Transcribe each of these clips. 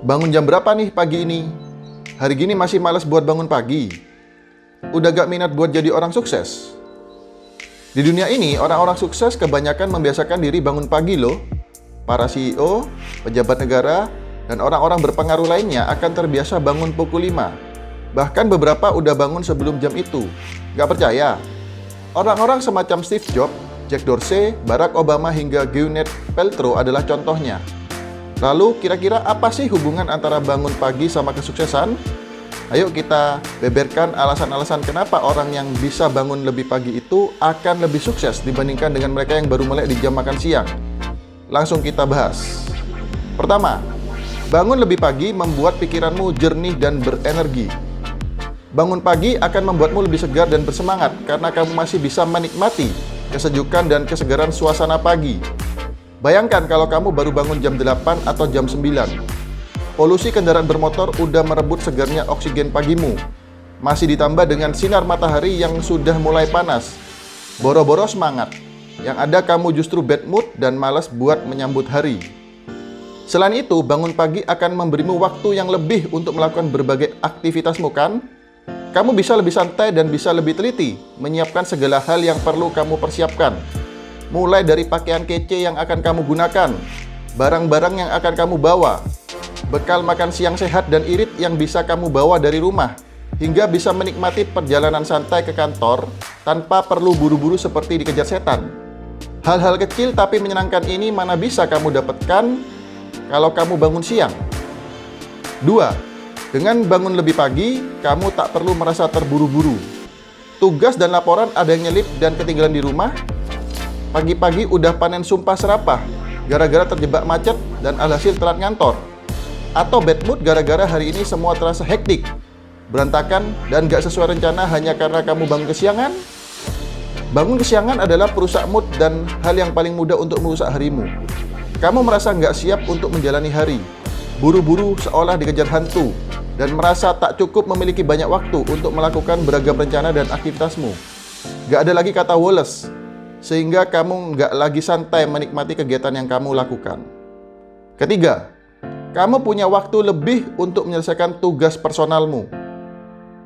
Bangun jam berapa nih pagi ini? Hari gini masih malas buat bangun pagi? Udah gak minat buat jadi orang sukses? Di dunia ini, orang-orang sukses kebanyakan membiasakan diri bangun pagi loh. Para CEO, pejabat negara, dan orang-orang berpengaruh lainnya akan terbiasa bangun pukul 5. Bahkan beberapa udah bangun sebelum jam itu. Gak percaya? Orang-orang semacam Steve Jobs, Jack Dorsey, Barack Obama, hingga Gwyneth Paltrow adalah contohnya. Lalu, kira-kira apa sih hubungan antara bangun pagi sama kesuksesan? Ayo kita beberkan alasan-alasan kenapa orang yang bisa bangun lebih pagi itu akan lebih sukses dibandingkan dengan mereka yang baru melek di jam makan siang. Langsung kita bahas. Pertama, bangun lebih pagi membuat pikiranmu jernih dan berenergi. Bangun pagi akan membuatmu lebih segar dan bersemangat karena kamu masih bisa menikmati kesejukan dan kesegaran suasana pagi. Bayangkan kalau kamu baru bangun jam 8 atau jam 9. Polusi kendaraan bermotor udah merebut segarnya oksigen pagimu. Masih ditambah dengan sinar matahari yang sudah mulai panas. Boro-boro semangat. Yang ada kamu justru bad mood dan malas buat menyambut hari. Selain itu, bangun pagi akan memberimu waktu yang lebih untuk melakukan berbagai aktivitasmu kan? Kamu bisa lebih santai dan bisa lebih teliti menyiapkan segala hal yang perlu kamu persiapkan. Mulai dari pakaian kece yang akan kamu gunakan, barang-barang yang akan kamu bawa, bekal makan siang sehat dan irit yang bisa kamu bawa dari rumah, hingga bisa menikmati perjalanan santai ke kantor tanpa perlu buru-buru seperti dikejar setan. Hal-hal kecil tapi menyenangkan ini mana bisa kamu dapatkan kalau kamu bangun siang. 2. Dengan bangun lebih pagi, kamu tak perlu merasa terburu-buru. Tugas dan laporan ada yang nyelip dan ketinggalan di rumah. Pagi-pagi udah panen sumpah serapah gara-gara terjebak macet dan alhasil telat ngantor. Atau bad mood gara-gara hari ini semua terasa hektik, berantakan, dan gak sesuai rencana hanya karena kamu bangun kesiangan. Bangun kesiangan adalah perusak mood dan hal yang paling mudah untuk merusak harimu. Kamu merasa nggak siap untuk menjalani hari, buru-buru seolah dikejar hantu, dan merasa tak cukup memiliki banyak waktu untuk melakukan beragam rencana dan aktivitasmu. Gak ada lagi kata Wallace, sehingga kamu nggak lagi santai menikmati kegiatan yang kamu lakukan. Ketiga, kamu punya waktu lebih untuk menyelesaikan tugas personalmu.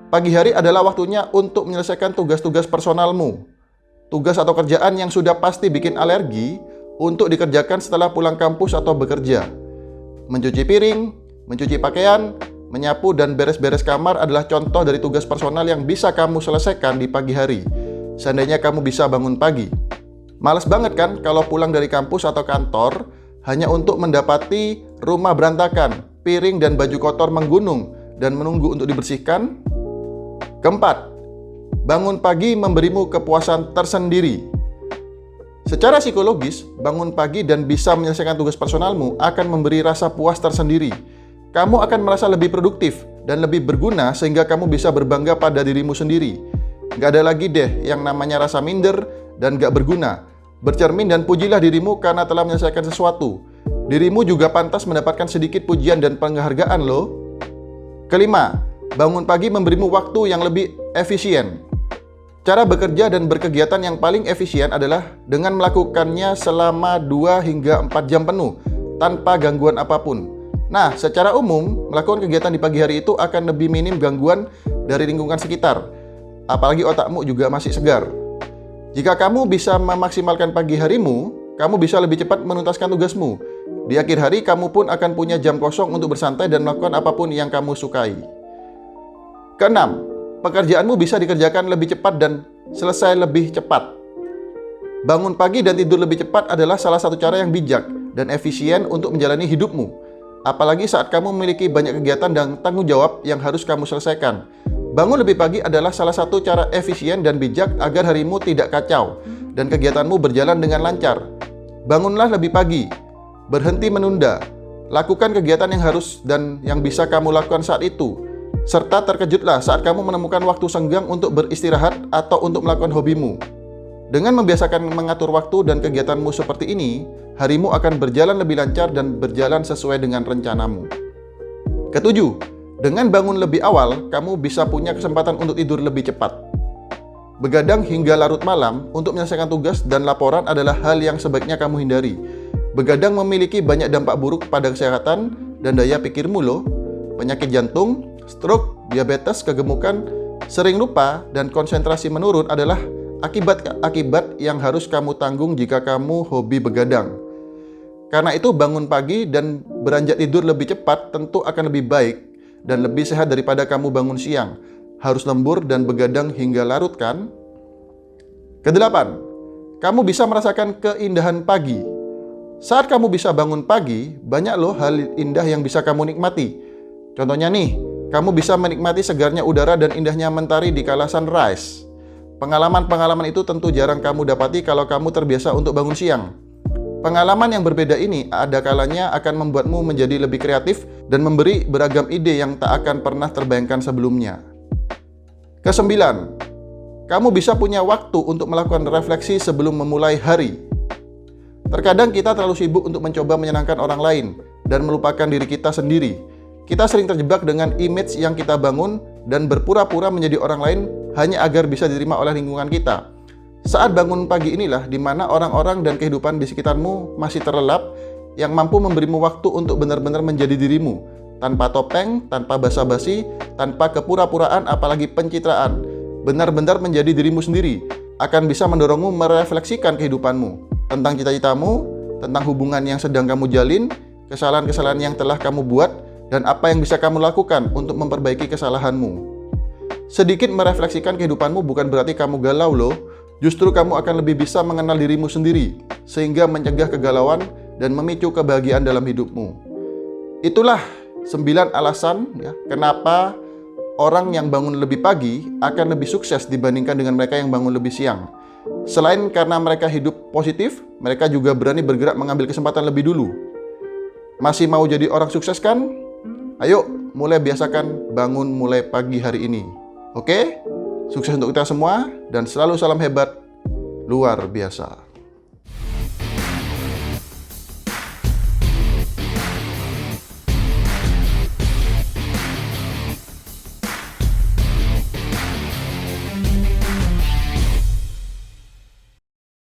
Pagi hari adalah waktunya untuk menyelesaikan tugas-tugas personalmu. Tugas atau kerjaan yang sudah pasti bikin alergi untuk dikerjakan setelah pulang kampus atau bekerja. Mencuci piring, mencuci pakaian, menyapu dan beres-beres kamar adalah contoh dari tugas personal yang bisa kamu selesaikan di pagi hari. Seandainya kamu bisa bangun pagi. Males banget kan kalau pulang dari kampus atau kantor hanya untuk mendapati rumah berantakan, piring dan baju kotor menggunung dan menunggu untuk dibersihkan. Keempat, bangun pagi memberimu kepuasan tersendiri. Secara psikologis, bangun pagi dan bisa menyelesaikan tugas personalmu akan memberi rasa puas tersendiri. Kamu akan merasa lebih produktif dan lebih berguna sehingga kamu bisa berbangga pada dirimu sendiri. Gak ada lagi deh yang namanya rasa minder dan gak berguna. Bercermin dan pujilah dirimu karena telah menyelesaikan sesuatu. Dirimu juga pantas mendapatkan sedikit pujian dan penghargaan loh. Kelima, bangun pagi memberimu waktu yang lebih efisien. Cara bekerja dan berkegiatan yang paling efisien adalah dengan melakukannya selama 2 hingga 4 jam penuh tanpa gangguan apapun. Nah, secara umum, melakukan kegiatan di pagi hari itu akan lebih minim gangguan dari lingkungan sekitar. Apalagi otakmu juga masih segar. Jika kamu bisa memaksimalkan pagi harimu, kamu bisa lebih cepat menuntaskan tugasmu. Di akhir hari, kamu pun akan punya jam kosong untuk bersantai dan melakukan apapun yang kamu sukai. Keenam, pekerjaanmu bisa dikerjakan lebih cepat dan selesai lebih cepat. Bangun pagi dan tidur lebih cepat adalah salah satu cara yang bijak dan efisien untuk menjalani hidupmu. Apalagi saat kamu memiliki banyak kegiatan dan tanggung jawab yang harus kamu selesaikan. Bangun lebih pagi adalah salah satu cara efisien dan bijak agar harimu tidak kacau dan kegiatanmu berjalan dengan lancar. Bangunlah lebih pagi, berhenti menunda, lakukan kegiatan yang harus dan yang bisa kamu lakukan saat itu. Serta terkejutlah saat kamu menemukan waktu senggang untuk beristirahat atau untuk melakukan hobimu. Dengan membiasakan mengatur waktu dan kegiatanmu seperti ini, harimu akan berjalan lebih lancar dan berjalan sesuai dengan rencanamu. Ketujuh, dengan bangun lebih awal, kamu bisa punya kesempatan untuk tidur lebih cepat. Begadang hingga larut malam untuk menyelesaikan tugas dan laporan adalah hal yang sebaiknya kamu hindari. Begadang memiliki banyak dampak buruk pada kesehatan, dan daya pikirmu loh. Penyakit jantung, stroke, diabetes, kegemukan, sering lupa, dan konsentrasi menurun adalah akibat yang harus kamu tanggung jika kamu hobi begadang. Karena itu bangun pagi dan beranjak tidur lebih cepat tentu akan lebih baik dan lebih sehat daripada kamu bangun siang, harus lembur dan begadang hingga larut kan? Kedelapan, kamu bisa merasakan keindahan pagi. Saat kamu bisa bangun pagi, banyak loh hal indah yang bisa kamu nikmati. Contohnya nih, kamu bisa menikmati segarnya udara dan indahnya mentari di kala sunrise. Pengalaman-pengalaman itu tentu jarang kamu dapati kalau kamu terbiasa untuk bangun siang. Pengalaman yang berbeda ini ada kalanya akan membuatmu menjadi lebih kreatif dan memberi beragam ide yang tak akan pernah terbayangkan sebelumnya. Kesembilan, kamu bisa punya waktu untuk melakukan refleksi sebelum memulai hari. Terkadang kita terlalu sibuk untuk mencoba menyenangkan orang lain dan melupakan diri kita sendiri. Kita sering terjebak dengan image yang kita bangun dan berpura-pura menjadi orang lain hanya agar bisa diterima oleh lingkungan kita. Saat bangun pagi inilah di mana orang-orang dan kehidupan di sekitarmu masih terlelap, yang mampu memberimu waktu untuk benar-benar menjadi dirimu, tanpa topeng, tanpa basa-basi, tanpa kepura-puraan apalagi pencitraan. Benar-benar menjadi dirimu sendiri akan bisa mendorongmu merefleksikan kehidupanmu, tentang cita-citamu, tentang hubungan yang sedang kamu jalin, kesalahan-kesalahan yang telah kamu buat, dan apa yang bisa kamu lakukan untuk memperbaiki kesalahanmu. Sedikit merefleksikan kehidupanmu bukan berarti kamu galau loh. Justru kamu akan lebih bisa mengenal dirimu sendiri, sehingga mencegah kegalauan dan memicu kebahagiaan dalam hidupmu. Itulah 9 alasan ya, kenapa orang yang bangun lebih pagi akan lebih sukses dibandingkan dengan mereka yang bangun lebih siang. Selain karena mereka hidup positif, mereka juga berani bergerak mengambil kesempatan lebih dulu. Masih mau jadi orang sukses kan? Ayo, mulai biasakan bangun mulai pagi hari ini. Oke? Sukses untuk kita semua dan selalu salam hebat luar biasa.